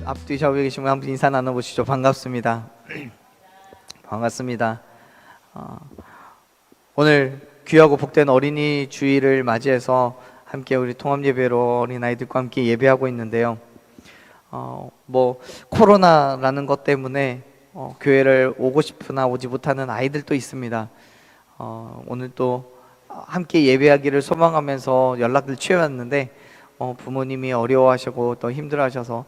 앞뒤 좌우에 계신 분 한번 인사 나눠보시죠. 반갑습니다. 반갑습니다. 오늘 귀하고 복된 어린이 주일을 맞이해서 함께 우리 통합예배로 어린아이들과 함께 예배하고 있는데요. 코로나라는 것 때문에 교회를 오고 싶으나 오지 못하는 아이들도 있습니다. 오늘 또 함께 예배하기를 소망하면서 연락을 취해왔는데 부모님이 어려워하시고 또 힘들어하셔서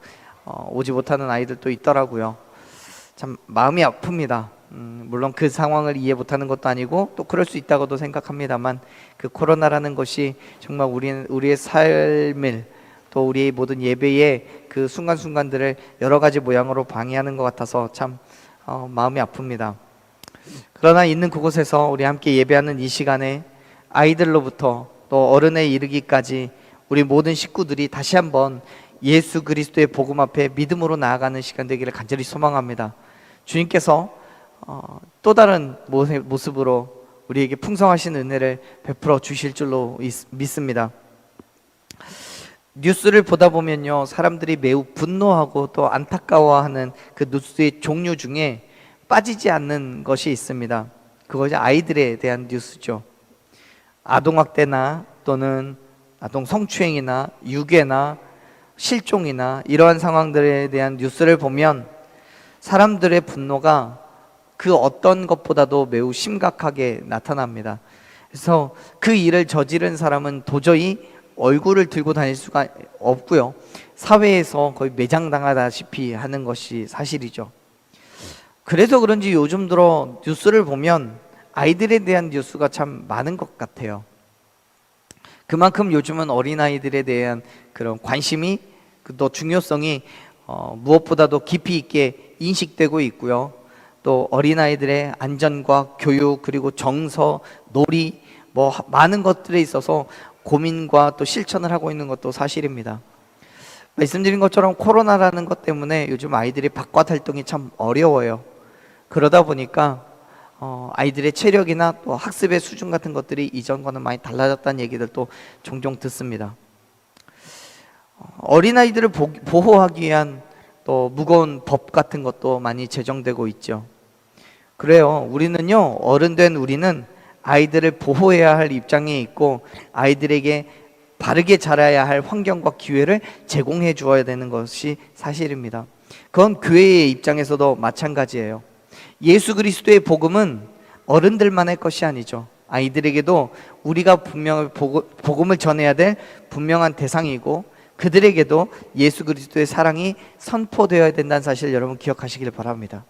오지 못하는 아이들도 있더라고요. 참 마음이 아픕니다. 물론 그 상황을 이해 못하는 것도 아니고 또 그럴 수 있다고도 생각합니다만, 그 코로나라는 것이 정말 우리의 삶을, 또 우리의 모든 예배의 그 순간순간들을 여러 가지 모양으로 방해하는 것 같아서 참 마음이 아픕니다. 그러나 있는 그곳에서 우리 함께 예배하는 이 시간에 아이들로부터 또 어른에 이르기까지 우리 모든 식구들이 다시 한번 예수 그리스도의 복음 앞에 믿음으로 나아가는 시간 되기를 간절히 소망합니다. 주님께서 또 다른 모습으로 우리에게 풍성하신 은혜를 베풀어 주실 줄로 믿습니다. 뉴스를 보다 보면요, 사람들이 매우 분노하고 또 안타까워하는 그 뉴스의 종류 중에 빠지지 않는 것이 있습니다. 그것이 아이들에 대한 뉴스죠. 아동학대나 또는 아동 성추행이나 유괴나 실종이나 이러한 상황들에 대한 뉴스를 보면 사람들의 분노가 그 어떤 것보다도 매우 심각하게 나타납니다. 그래서 그 일을 저지른 사람은 도저히 얼굴을 들고 다닐 수가 없고요, 사회에서 거의 매장당하다시피 하는 것이 사실이죠. 그래서 그런지 요즘 들어 뉴스를 보면 아이들에 대한 뉴스가 참 많은 것 같아요. 그만큼 요즘은 어린아이들에 대한 그런 관심이, 또 중요성이 무엇보다도 깊이 있게 인식되고 있고요. 또 어린아이들의 안전과 교육, 그리고 정서, 놀이, 많은 것들에 있어서 고민과 또 실천을 하고 있는 것도 사실입니다. 말씀드린 것처럼 코로나라는 것 때문에 요즘 아이들이 바깥 활동이 참 어려워요. 그러다 보니까 아이들의 체력이나 또 학습의 수준 같은 것들이 이전과는 많이 달라졌다는 얘기들도 종종 듣습니다. 어린아이들을 보호하기 위한 또 무거운 법 같은 것도 많이 제정되고 있죠. 그래요, 우리는요, 어른된 우리는 아이들을 보호해야 할 입장에 있고 아이들에게 바르게 자라야 할 환경과 기회를 제공해 주어야 되는 것이 사실입니다. 그건 교회의 입장에서도 마찬가지예요. 예수 그리스도의 복음은 어른들만의 것이 아니죠. 아이들에게도 우리가 분명 복음을 전해야 될 분명한 대상이고, 그들에게도 예수 그리스도의 사랑이 선포되어야 된다는 사실 여러분 기억하시길 바랍니다.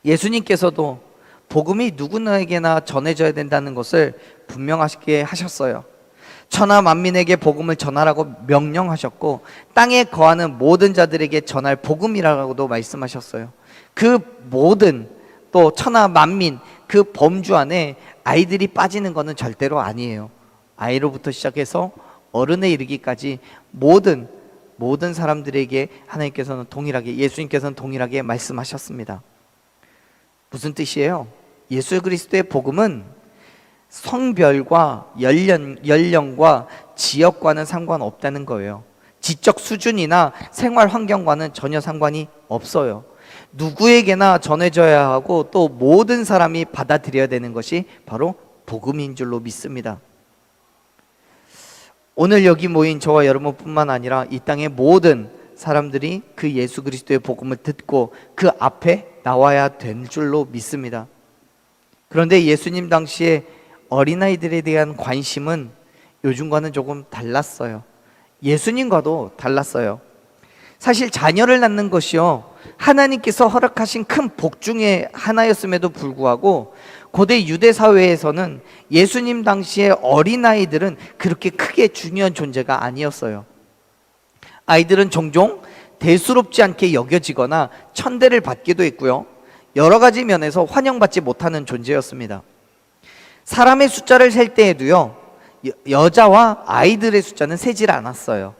예수님께서도 복음이 누구에게나 전해져야 된다는 것을 분명하게 하셨어요. 천하 만민에게 복음을 전하라고 명령하셨고, 땅에 거하는 모든 자들에게 전할 복음이라고도 말씀하셨어요. 그 모든, 또 천하 만민 그 범주 안에 아이들이 빠지는 것은 절대로 아니에요. 아이로부터 시작해서 어른에 이르기까지 모든 사람들에게 하나님께서는 동일하게, 예수님께서는 동일하게 말씀하셨습니다. 무슨 뜻이에요? 예수 그리스도의 복음은 성별과 연령과 지역과는 상관없다는 거예요. 지적 수준이나 생활 환경과는 전혀 상관이 없어요. 누구에게나 전해져야 하고 또 모든 사람이 받아들여야 되는 것이 바로 복음인 줄로 믿습니다. 오늘 여기 모인 저와 여러분뿐만 아니라 이 땅의 모든 사람들이 그 예수 그리스도의 복음을 듣고 그 앞에 나와야 될 줄로 믿습니다. 그런데 예수님 당시에 어린아이들에 대한 관심은 요즘과는 조금 달랐어요. 예수님과도 달랐어요. 사실 자녀를 낳는 것이요, 하나님께서 허락하신 큰 복 중에 하나였음에도 불구하고 고대 유대 사회에서는 예수님 당시의 어린아이들은 그렇게 크게 중요한 존재가 아니었어요. 아이들은 종종 대수롭지 않게 여겨지거나 천대를 받기도 했고요, 여러 가지 면에서 환영받지 못하는 존재였습니다. 사람의 숫자를 셀 때에도요, 여자와 아이들의 숫자는 세질 않았어요.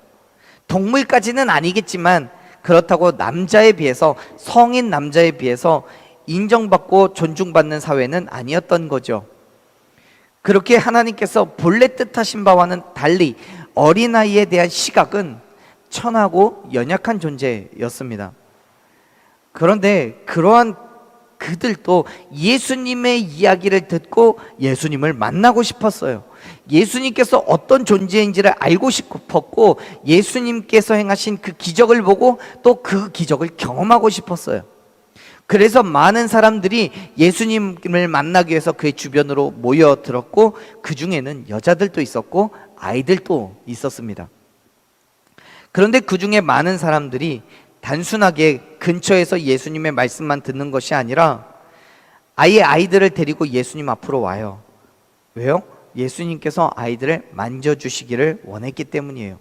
동물까지는 아니겠지만 그렇다고 남자에 비해서, 성인 남자에 비해서 인정받고 존중받는 사회는 아니었던 거죠. 그렇게 하나님께서 본래 뜻하신 바와는 달리 어린아이에 대한 시각은 천하고 연약한 존재였습니다. 그런데 그러한 그들도 예수님의 이야기를 듣고 예수님을 만나고 싶었어요. 예수님께서 어떤 존재인지를 알고 싶었고, 예수님께서 행하신 그 기적을 보고 또 그 기적을 경험하고 싶었어요. 그래서 많은 사람들이 예수님을 만나기 위해서 그의 주변으로 모여들었고, 그 중에는 여자들도 있었고 아이들도 있었습니다. 그런데 그 중에 많은 사람들이 단순하게 근처에서 예수님의 말씀만 듣는 것이 아니라 아예 아이들을 데리고 예수님 앞으로 와요. 왜요? 예수님께서 아이들을 만져주시기를 원했기 때문이에요.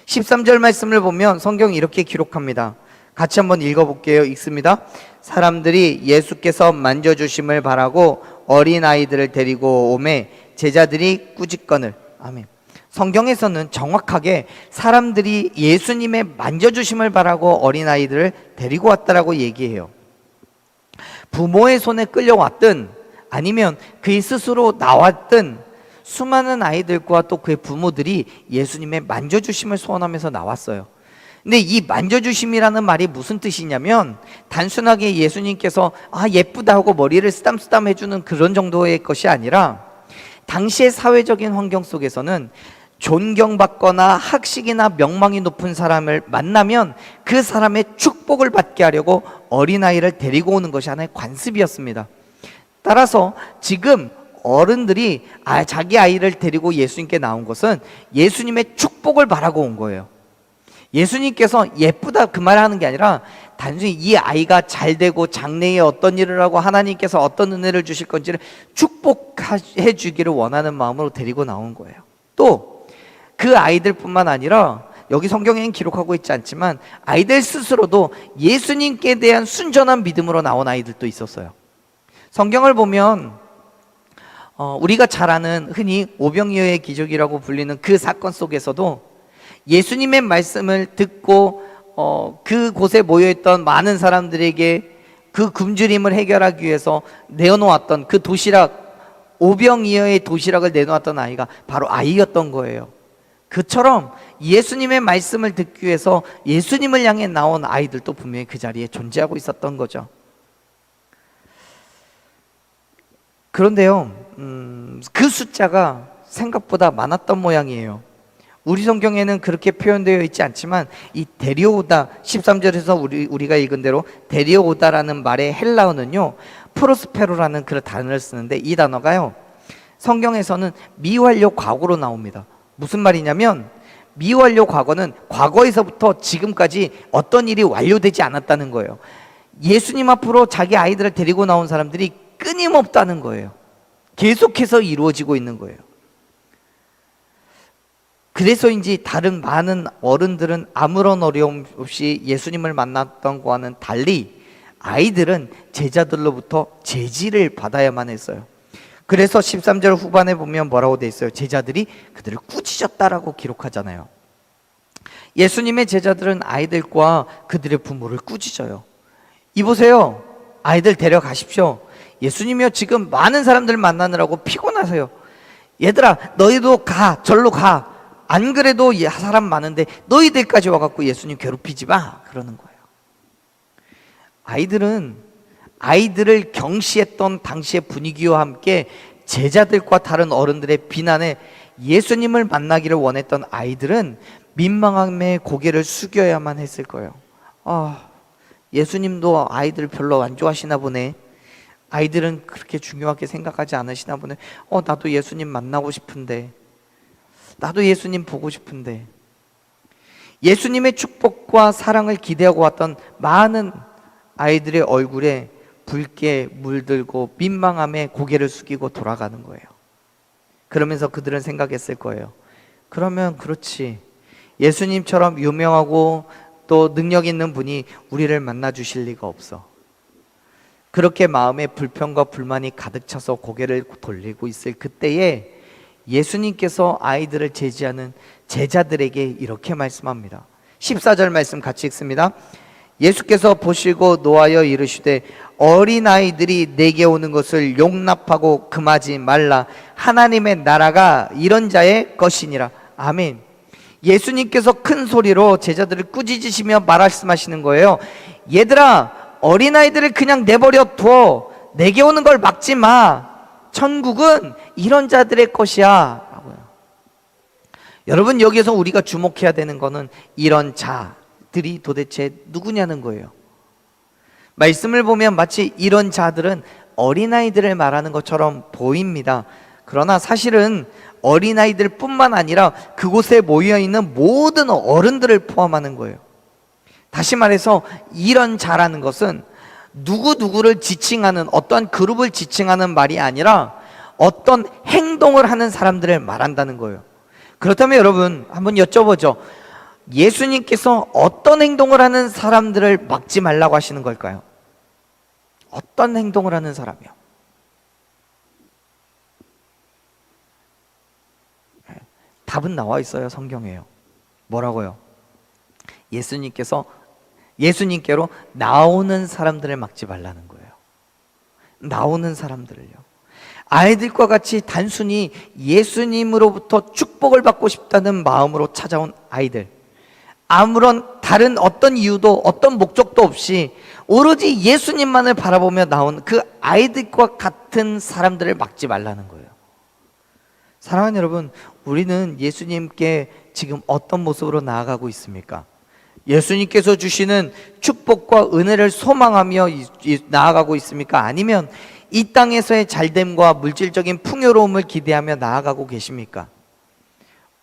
13절 말씀을 보면 성경이 이렇게 기록합니다. 같이 한번 읽어볼게요. 읽습니다. 사람들이 예수께서 만져주심을 바라고 어린아이들을 데리고 오매 제자들이 꾸짖거늘. 아멘. 성경에서는 정확하게 사람들이 예수님의 만져주심을 바라고 어린아이들을 데리고 왔다라고 얘기해요. 부모의 손에 끌려왔든 아니면 그의 스스로 나왔든 수많은 아이들과 또 그의 부모들이 예수님의 만져주심을 소원하면서 나왔어요. 근데 이 만져주심이라는 말이 무슨 뜻이냐면 단순하게 예수님께서 예쁘다 하고 머리를 쓰담쓰담 해주는 그런 정도의 것이 아니라, 당시의 사회적인 환경 속에서는 존경받거나 학식이나 명망이 높은 사람을 만나면 그 사람의 축복을 받게 하려고 어린아이를 데리고 오는 것이 하나의 관습이었습니다. 따라서 지금 어른들이 자기 아이를 데리고 예수님께 나온 것은 예수님의 축복을 바라고 온 거예요. 예수님께서 예쁘다 그 말 하는 게 아니라 단순히 이 아이가 잘 되고 장래에 어떤 일을 하고 하나님께서 어떤 은혜를 주실 건지를 축복해 주기를 원하는 마음으로 데리고 나온 거예요. 또 그 아이들뿐만 아니라 여기 성경에는 기록하고 있지 않지만 아이들 스스로도 예수님께 대한 순전한 믿음으로 나온 아이들도 있었어요. 성경을 보면 우리가 잘 아는 흔히 오병이어의 기적이라고 불리는 그 사건 속에서도 예수님의 말씀을 듣고 그곳에 모여있던 많은 사람들에게 그 굶주림을 해결하기 위해서 내어놓았던 그 도시락, 오병이어의 도시락을 내놓았던 아이가 바로 아이였던 거예요. 그처럼 예수님의 말씀을 듣기 위해서 예수님을 향해 나온 아이들도 분명히 그 자리에 존재하고 있었던 거죠. 그런데요, 그 숫자가 생각보다 많았던 모양이에요. 우리 성경에는 그렇게 표현되어 있지 않지만 이 데려오다, 13절에서 우리가 읽은 대로 데려오다라는 말의 헬라어는요, 프로스페로라는 그 단어를 쓰는데, 이 단어가요 성경에서는 미완료 과거로 나옵니다. 무슨 말이냐면 미완료 과거는 과거에서부터 지금까지 어떤 일이 완료되지 않았다는 거예요. 예수님 앞으로 자기 아이들을 데리고 나온 사람들이 끊임없다는 거예요. 계속해서 이루어지고 있는 거예요. 그래서인지 다른 많은 어른들은 아무런 어려움 없이 예수님을 만났던 것과는 달리 아이들은 제자들로부터 제지를 받아야만 했어요. 그래서 13절 후반에 보면 뭐라고 돼 있어요? 제자들이 그들을 꾸짖었다라고 기록하잖아요. 예수님의 제자들은 아이들과 그들의 부모를 꾸짖어요. 이보세요, 아이들 데려가십시오. 예수님이요, 지금 많은 사람들 만나느라고 피곤하세요. 얘들아, 너희도 가, 절로 가. 안 그래도 사람 많은데 너희들까지 와갖고 예수님 괴롭히지 마, 그러는 거예요. 아이들을 경시했던 당시의 분위기와 함께 제자들과 다른 어른들의 비난에 예수님을 만나기를 원했던 아이들은 민망함에 고개를 숙여야만 했을 거예요. 예수님도 아이들 별로 안 좋아하시나 보네. 아이들은 그렇게 중요하게 생각하지 않으시나 보네. 나도 예수님 만나고 싶은데, 나도 예수님 보고 싶은데. 예수님의 축복과 사랑을 기대하고 왔던 많은 아이들의 얼굴에 붉게 물들고 민망함에 고개를 숙이고 돌아가는 거예요. 그러면서 그들은 생각했을 거예요. 그러면 그렇지, 예수님처럼 유명하고 또 능력 있는 분이 우리를 만나 주실 리가 없어. 그렇게 마음에 불평과 불만이 가득 차서 고개를 돌리고 있을 그때에 예수님께서 아이들을 제지하는 제자들에게 이렇게 말씀합니다. 14절 말씀 같이 읽습니다. 예수께서 보시고 노하여 이르시되 어린아이들이 내게 오는 것을 용납하고 금하지 말라. 하나님의 나라가 이런 자의 것이니라. 아멘. 예수님께서 큰 소리로 제자들을 꾸짖으시며 말씀하시는 거예요. 얘들아, 어린아이들을 그냥 내버려 둬. 내게 오는 걸 막지 마. 천국은 이런 자들의 것이야 라고요. 여러분, 여기서 우리가 주목해야 되는 거는 이런 자들이 도대체 누구냐는 거예요. 말씀을 보면 마치 이런 자들은 어린아이들을 말하는 것처럼 보입니다. 그러나 사실은 어린아이들 뿐만 아니라 그곳에 모여있는 모든 어른들을 포함하는 거예요. 다시 말해서 이런 자라는 것은 누구누구를 지칭하는, 어떤 그룹을 지칭하는 말이 아니라 어떤 행동을 하는 사람들을 말한다는 거예요. 그렇다면 여러분, 한번 여쭤보죠. 예수님께서 어떤 행동을 하는 사람들을 막지 말라고 하시는 걸까요? 어떤 행동을 하는 사람이요? 답은 나와 있어요. 성경에요. 뭐라고요? 예수님께로 나오는 사람들을 막지 말라는 거예요. 나오는 사람들을요. 아이들과 같이 단순히 예수님으로부터 축복을 받고 싶다는 마음으로 찾아온 아이들, 아무런 다른 어떤 이유도 어떤 목적도 없이 오로지 예수님만을 바라보며 나온 그 아이들과 같은 사람들을 막지 말라는 거예요. 사랑하는 여러분, 우리는 예수님께 지금 어떤 모습으로 나아가고 있습니까? 예수님께서 주시는 축복과 은혜를 소망하며 나아가고 있습니까? 아니면 이 땅에서의 잘됨과 물질적인 풍요로움을 기대하며 나아가고 계십니까?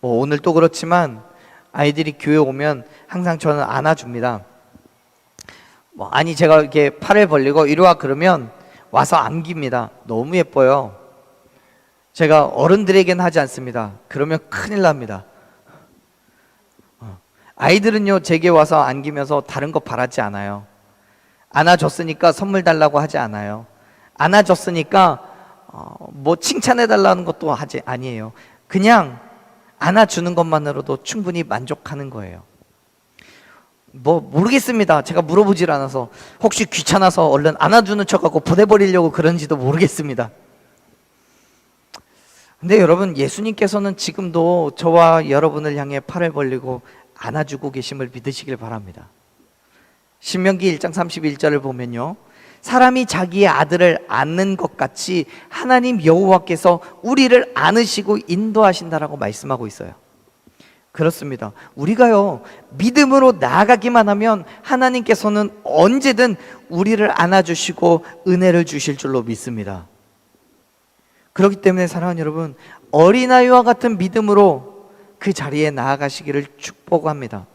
오늘도 그렇지만 아이들이 교회 오면 항상 저는 안아줍니다. 제가 이렇게 팔을 벌리고 이리 와 그러면 와서 안깁니다. 너무 예뻐요. 제가 어른들에게는 하지 않습니다. 그러면 큰일 납니다. 아이들은요, 제게 와서 안기면서 다른 거 바라지 않아요. 안아줬으니까 선물 달라고 하지 않아요. 안아줬으니까 칭찬해 달라는 것도 아니에요. 그냥 안아주는 것만으로도 충분히 만족하는 거예요. 모르겠습니다. 제가 물어보질 않아서 혹시 귀찮아서 얼른 안아주는 척하고 보내버리려고 그런지도 모르겠습니다. 근데 여러분, 예수님께서는 지금도 저와 여러분을 향해 팔을 벌리고 안아주고 계심을 믿으시길 바랍니다. 신명기 1장 31절을 보면요, 사람이 자기의 아들을 안는 것 같이 하나님 여호와께서 우리를 안으시고 인도하신다라고 말씀하고 있어요. 그렇습니다. 우리가요, 믿음으로 나아가기만 하면 하나님께서는 언제든 우리를 안아주시고 은혜를 주실 줄로 믿습니다. 그렇기 때문에 사랑하는 여러분, 어린아이와 같은 믿음으로 그 자리에 나아가시기를 축복합니다.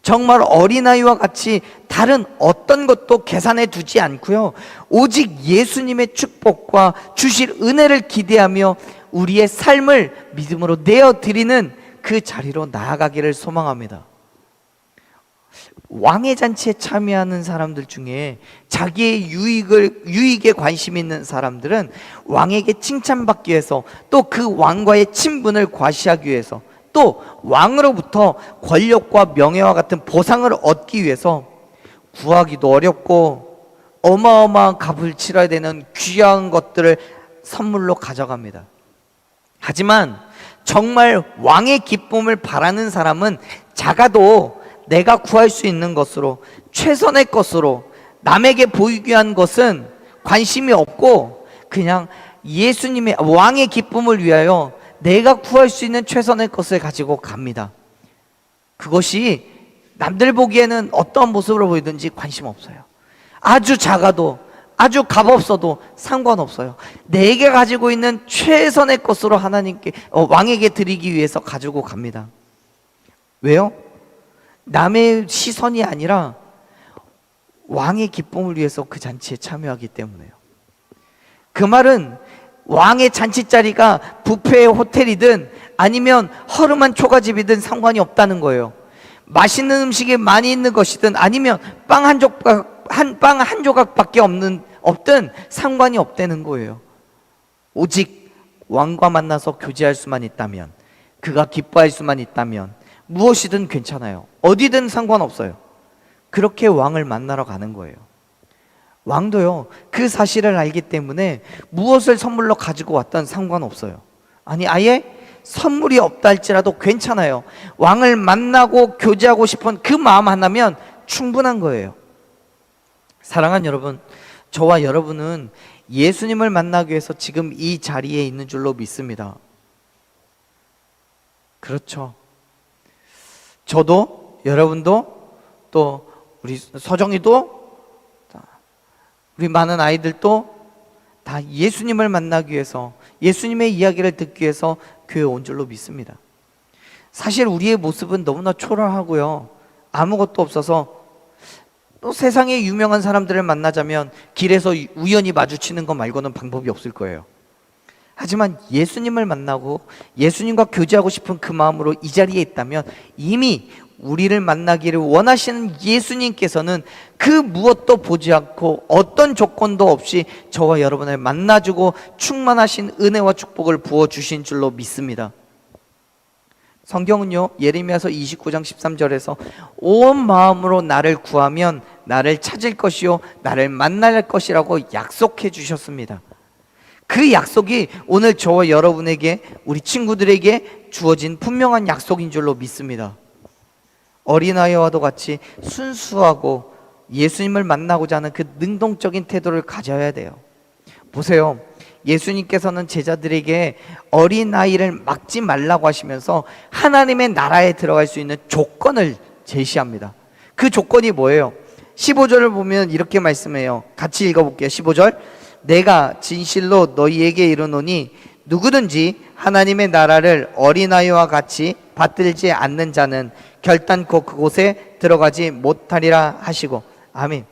정말 어린아이와 같이 다른 어떤 것도 계산해 두지 않고요, 오직 예수님의 축복과 주실 은혜를 기대하며 우리의 삶을 믿음으로 내어드리는 그 자리로 나아가기를 소망합니다. 왕의 잔치에 참여하는 사람들 중에 자기의 유익에 관심 있는 사람들은 왕에게 칭찬받기 위해서, 또 그 왕과의 친분을 과시하기 위해서, 또 왕으로부터 권력과 명예와 같은 보상을 얻기 위해서 구하기도 어렵고 어마어마한 값을 치러야 되는 귀한 것들을 선물로 가져갑니다. 하지만 정말 왕의 기쁨을 바라는 사람은 작아도 내가 구할 수 있는 것으로, 최선의 것으로, 남에게 보이기 위한 것은 관심이 없고 그냥 예수님의 왕의 기쁨을 위하여 내가 구할 수 있는 최선의 것을 가지고 갑니다. 그것이 남들 보기에는 어떤 모습으로 보이든지 관심 없어요. 아주 작아도, 아주 값없어도 상관없어요. 내게 가지고 있는 최선의 것으로 하나님께, 왕에게 드리기 위해서 가지고 갑니다. 왜요? 남의 시선이 아니라 왕의 기쁨을 위해서 그 잔치에 참여하기 때문에요. 그 말은 왕의 잔치 자리가 뷔페 호텔이든 아니면 허름한 초가집이든 상관이 없다는 거예요. 맛있는 음식이 많이 있는 것이든 아니면 빵 한 조각밖에 없든 상관이 없다는 거예요. 오직 왕과 만나서 교제할 수만 있다면, 그가 기뻐할 수만 있다면 무엇이든 괜찮아요. 어디든 상관없어요. 그렇게 왕을 만나러 가는 거예요. 왕도요, 그 사실을 알기 때문에 무엇을 선물로 가지고 왔던 상관없어요. 아니, 아예 선물이 없다 할지라도 괜찮아요. 왕을 만나고 교제하고 싶은 그 마음 하나면 충분한 거예요. 사랑하는 여러분, 저와 여러분은 예수님을 만나기 위해서 지금 이 자리에 있는 줄로 믿습니다. 그렇죠. 저도, 여러분도, 또 우리 서정이도, 우리 많은 아이들도 다 예수님을 만나기 위해서, 예수님의 이야기를 듣기 위해서 교회에 온 줄로 믿습니다. 사실 우리의 모습은 너무나 초라하고요, 아무것도 없어서 또 세상에 유명한 사람들을 만나자면 길에서 우연히 마주치는 것 말고는 방법이 없을 거예요. 하지만 예수님을 만나고 예수님과 교제하고 싶은 그 마음으로 이 자리에 있다면 이미 우리를 만나기를 원하시는 예수님께서는 그 무엇도 보지 않고 어떤 조건도 없이 저와 여러분을 만나주고 충만하신 은혜와 축복을 부어주신 줄로 믿습니다. 성경은요, 예레미야서 29장 13절에서 온 마음으로 나를 구하면 나를 찾을 것이요 나를 만날 것이라고 약속해 주셨습니다. 그 약속이 오늘 저와 여러분에게, 우리 친구들에게 주어진 분명한 약속인 줄로 믿습니다. 어린아이와도 같이 순수하고 예수님을 만나고자 하는 그 능동적인 태도를 가져야 돼요. 보세요, 예수님께서는 제자들에게 어린아이를 막지 말라고 하시면서 하나님의 나라에 들어갈 수 있는 조건을 제시합니다. 그 조건이 뭐예요? 15절을 보면 이렇게 말씀해요. 같이 읽어볼게요. 15절, 내가 진실로 너희에게 이르노니 누구든지 하나님의 나라를 어린아이와 같이 받들지 않는 자는 결단코 그곳에 들어가지 못하리라 하시고. 아멘.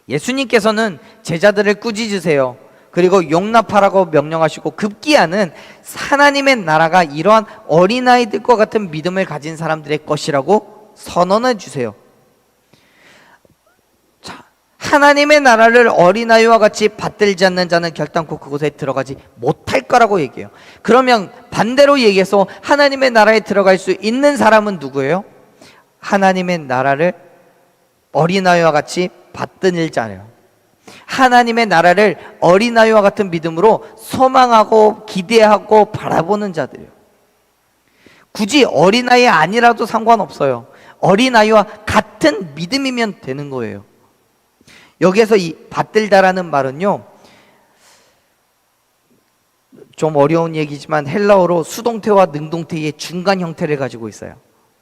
예수님께서는 제자들을 꾸짖으세요. 그리고 용납하라고 명령하시고 급기야는 하나님의 나라가 이러한 어린아이들과 같은 믿음을 가진 사람들의 것이라고 선언해 주세요. 자, 하나님의 나라를 어린아이와 같이 받들지 않는 자는 결단코 그곳에 들어가지 못할 거라고 얘기해요. 그러면 반대로 얘기해서 하나님의 나라에 들어갈 수 있는 사람은 누구예요? 하나님의 나라를 어린아이와 같이 받들 자예요. 하나님의 나라를 어린아이와 같은 믿음으로 소망하고 기대하고 바라보는 자들이에요. 굳이 어린아이 아니라도 상관없어요. 어린아이와 같은 믿음이면 되는 거예요. 여기에서 이 받들다라는 말은요, 좀 어려운 얘기지만 헬라어로 수동태와 능동태의 중간 형태를 가지고 있어요.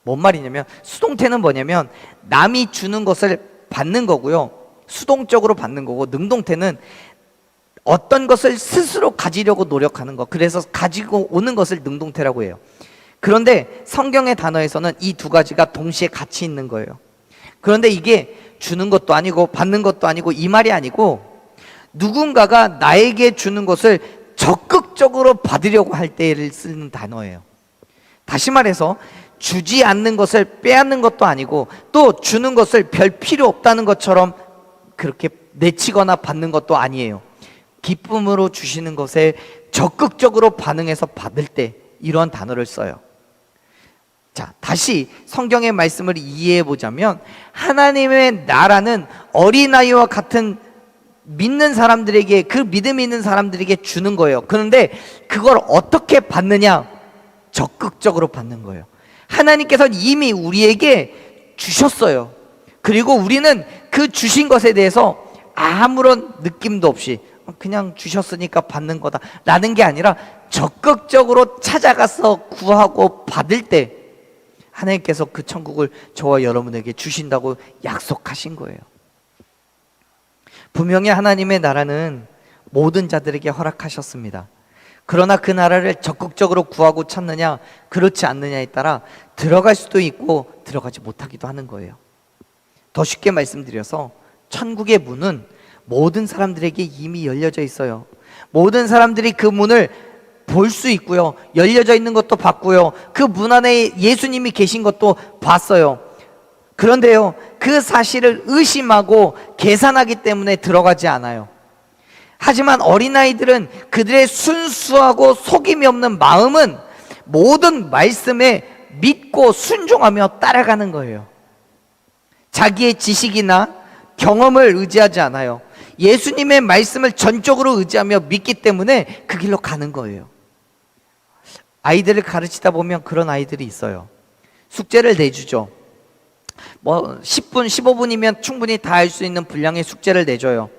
뭔 말이냐면, 수동태는 뭐냐면 남이 주는 것을 받는 거고요, 수동적으로 받는 거고, 능동태는 어떤 것을 스스로 가지려고 노력하는 거, 그래서 가지고 오는 것을 능동태라고 해요. 그런데 성경의 단어에서는 이 두 가지가 동시에 같이 있는 거예요. 그런데 이게 주는 것도 아니고 받는 것도 아니고 이 말이 아니고, 누군가가 나에게 주는 것을 적극적으로 받으려고 할 때를 쓰는 단어예요. 다시 말해서 주지 않는 것을 빼앗는 것도 아니고, 또 주는 것을 별 필요 없다는 것처럼 그렇게 내치거나 받는 것도 아니에요. 기쁨으로 주시는 것에 적극적으로 반응해서 받을 때 이러한 단어를 써요. 자, 다시 성경의 말씀을 이해해 보자면, 하나님의 나라는 어린아이와 같은 믿는 사람들에게, 그 믿음이 있는 사람들에게 주는 거예요. 그런데 그걸 어떻게 받느냐? 적극적으로 받는 거예요. 하나님께서는 이미 우리에게 주셨어요. 그리고 우리는 그 주신 것에 대해서 아무런 느낌도 없이 그냥 주셨으니까 받는 거다 라는 게 아니라, 적극적으로 찾아가서 구하고 받을 때 하나님께서 그 천국을 저와 여러분에게 주신다고 약속하신 거예요. 분명히 하나님의 나라는 모든 자들에게 허락하셨습니다. 그러나 그 나라를 적극적으로 구하고 찾느냐 그렇지 않느냐에 따라 들어갈 수도 있고 들어가지 못하기도 하는 거예요. 더 쉽게 말씀드려서, 천국의 문은 모든 사람들에게 이미 열려져 있어요. 모든 사람들이 그 문을 볼 수 있고요, 열려져 있는 것도 봤고요, 그 문 안에 예수님이 계신 것도 봤어요. 그런데요, 그 사실을 의심하고 계산하기 때문에 들어가지 않아요. 하지만 어린아이들은 그들의 순수하고 속임이 없는 마음은 모든 말씀에 믿고 순종하며 따라가는 거예요. 자기의 지식이나 경험을 의지하지 않아요. 예수님의 말씀을 전적으로 의지하며 믿기 때문에 그 길로 가는 거예요. 아이들을 가르치다 보면 그런 아이들이 있어요. 숙제를 내주죠. 뭐 10분, 15분이면 충분히 다 할 수 있는 분량의 숙제를 내줘요.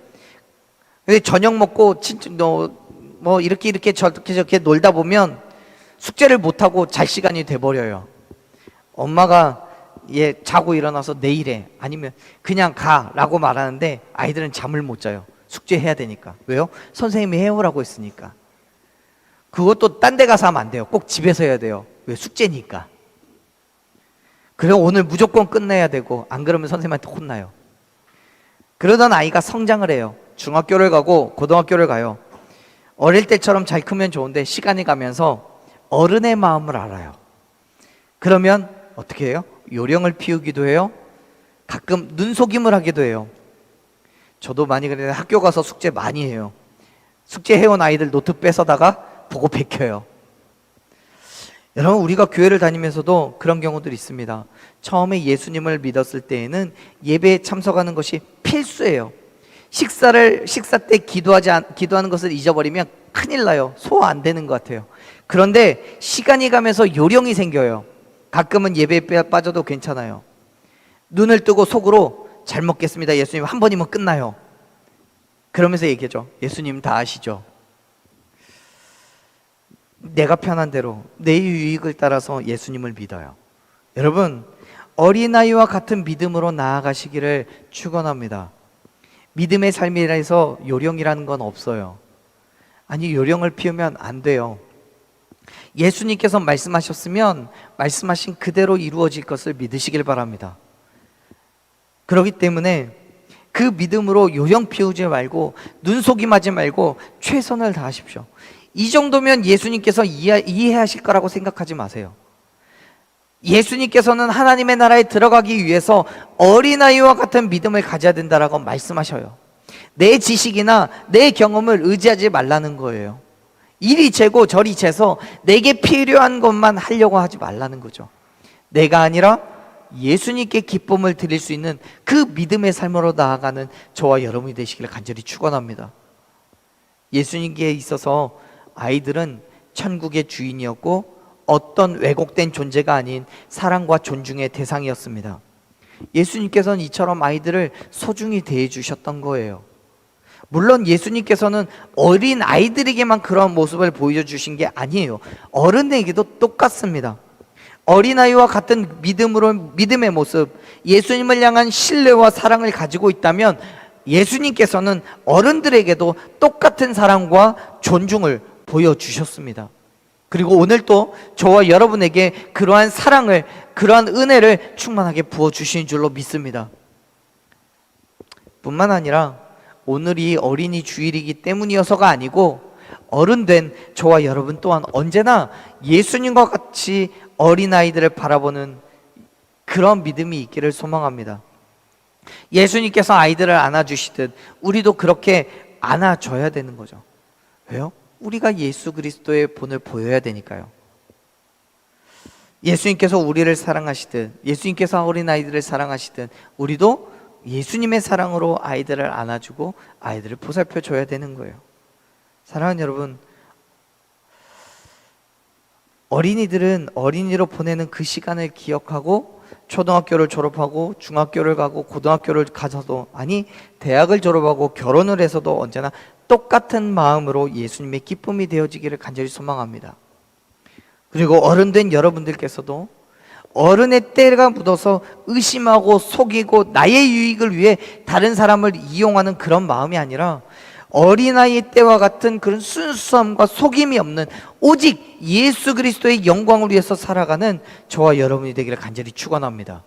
근데 저녁 먹고 뭐 이렇게 저렇게 놀다 보면 숙제를 못하고 잘 시간이 돼버려요. 엄마가 얘 자고 일어나서 내일에 아니면 그냥 가라고 말하는데 아이들은 잠을 못 자요. 숙제해야 되니까. 왜요? 선생님이 해오라고 했으니까. 그것도 딴 데 가서 하면 안 돼요. 꼭 집에서 해야 돼요. 왜? 숙제니까. 그래서 오늘 무조건 끝내야 되고 안 그러면 선생님한테 혼나요. 그러던 아이가 성장을 해요. 중학교를 가고 고등학교를 가요. 어릴 때처럼 잘 크면 좋은데 시간이 가면서 어른의 마음을 알아요. 그러면 어떻게 해요? 요령을 피우기도 해요. 가끔 눈속임을 하기도 해요. 저도 많이 그래요. 학교 가서 숙제 많이 해요. 숙제 해온 아이들 노트 뺏어다가 보고 베껴요. 여러분, 우리가 교회를 다니면서도 그런 경우들이 있습니다. 처음에 예수님을 믿었을 때에는 예배에 참석하는 것이 필수예요. 식사 때 기도하는 것을 잊어버리면 큰일 나요. 소화 안 되는 것 같아요. 그런데 시간이 가면서 요령이 생겨요. 가끔은 예배에 빠져도 괜찮아요. 눈을 뜨고 속으로 잘 먹겠습니다. 예수님 한 번이면 끝나요. 그러면서 얘기하죠. 예수님 다 아시죠? 내가 편한 대로 내 유익을 따라서 예수님을 믿어요. 여러분, 어린아이와 같은 믿음으로 나아가시기를 축원합니다. 믿음의 삶이라 해서 요령이라는 건 없어요. 아니, 요령을 피우면 안 돼요. 예수님께서 말씀하셨으면 말씀하신 그대로 이루어질 것을 믿으시길 바랍니다. 그렇기 때문에 그 믿음으로 요령 피우지 말고 눈속임하지 말고 최선을 다하십시오. 이 정도면 예수님께서 이해하실 거라고 생각하지 마세요. 예수님께서는 하나님의 나라에 들어가기 위해서 어린아이와 같은 믿음을 가져야 된다라고 말씀하셔요. 내 지식이나 내 경험을 의지하지 말라는 거예요. 이리 재고 저리 재서 내게 필요한 것만 하려고 하지 말라는 거죠. 내가 아니라 예수님께 기쁨을 드릴 수 있는 그 믿음의 삶으로 나아가는 저와 여러분이 되시기를 간절히 축원합니다. 예수님께 있어서 아이들은 천국의 주인이었고 어떤 왜곡된 존재가 아닌 사랑과 존중의 대상이었습니다. 예수님께서는 이처럼 아이들을 소중히 대해 주셨던 거예요. 물론 예수님께서는 어린 아이들에게만 그런 모습을 보여주신 게 아니에요. 어른에게도 똑같습니다. 어린아이와 같은 믿음의 모습, 예수님을 향한 신뢰와 사랑을 가지고 있다면 예수님께서는 어른들에게도 똑같은 사랑과 존중을 보여주셨습니다. 그리고 오늘 또 저와 여러분에게 그러한 사랑을, 그러한 은혜를 충만하게 부어주신 줄로 믿습니다. 뿐만 아니라 오늘이 어린이 주일이기 때문이어서가 아니고 어른된 저와 여러분 또한 언제나 예수님과 같이 어린아이들을 바라보는 그런 믿음이 있기를 소망합니다. 예수님께서 아이들을 안아주시듯 우리도 그렇게 안아줘야 되는 거죠. 왜요? 우리가 예수 그리스도의 본을 보여야 되니까요. 예수님께서 우리를 사랑하시듯, 예수님께서 어린아이들을 사랑하시듯 우리도 예수님의 사랑으로 아이들을 안아주고 아이들을 보살펴줘야 되는 거예요. 사랑하는 여러분, 어린이들은 어린이로 보내는 그 시간을 기억하고 초등학교를 졸업하고 중학교를 가고 고등학교를 가서도, 아니 대학을 졸업하고 결혼을 해서도 언제나 똑같은 마음으로 예수님의 기쁨이 되어지기를 간절히 소망합니다. 그리고 어른된 여러분들께서도 어른의 때가 묻어서 의심하고 속이고 나의 유익을 위해 다른 사람을 이용하는 그런 마음이 아니라 어린아이의 때와 같은 그런 순수함과 속임이 없는 오직 예수 그리스도의 영광을 위해서 살아가는 저와 여러분이 되기를 간절히 축원합니다.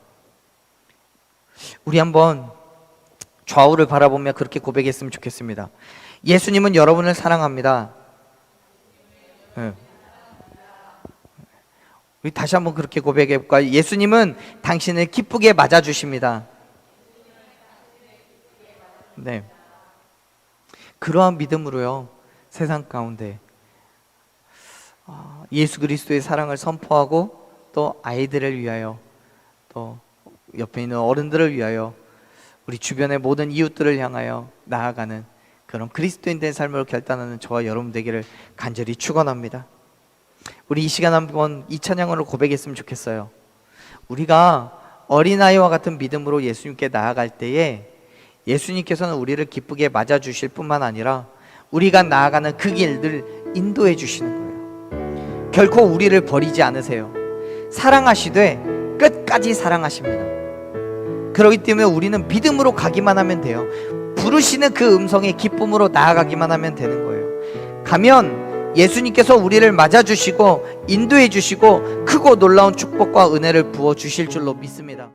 우리 한번 좌우를 바라보며 그렇게 고백했으면 좋겠습니다. 예수님은 여러분을 사랑합니다. 네. 우리 다시 한번 그렇게 고백해 볼까요? 예수님은 당신을 기쁘게 맞아주십니다. 네. 그러한 믿음으로요, 세상 가운데 예수 그리스도의 사랑을 선포하고 또 아이들을 위하여, 또 옆에 있는 어른들을 위하여, 우리 주변의 모든 이웃들을 향하여 나아가는 그런 그리스도인 된 삶으로 결단하는 저와 여러분 되기를 간절히 축원합니다. 우리 이 시간 한번 이 찬양으로 고백했으면 좋겠어요. 우리가 어린아이와 같은 믿음으로 예수님께 나아갈 때에 예수님께서는 우리를 기쁘게 맞아주실 뿐만 아니라 우리가 나아가는 그 길들 인도해 주시는 거예요. 결코 우리를 버리지 않으세요. 사랑하시되 끝까지 사랑하십니다. 그렇기 때문에 우리는 믿음으로 가기만 하면 돼요. 부르시는 그 음성에 기쁨으로 나아가기만 하면 되는 거예요. 가면 예수님께서 우리를 맞아주시고 인도해 주시고 크고 놀라운 축복과 은혜를 부어주실 줄로 믿습니다.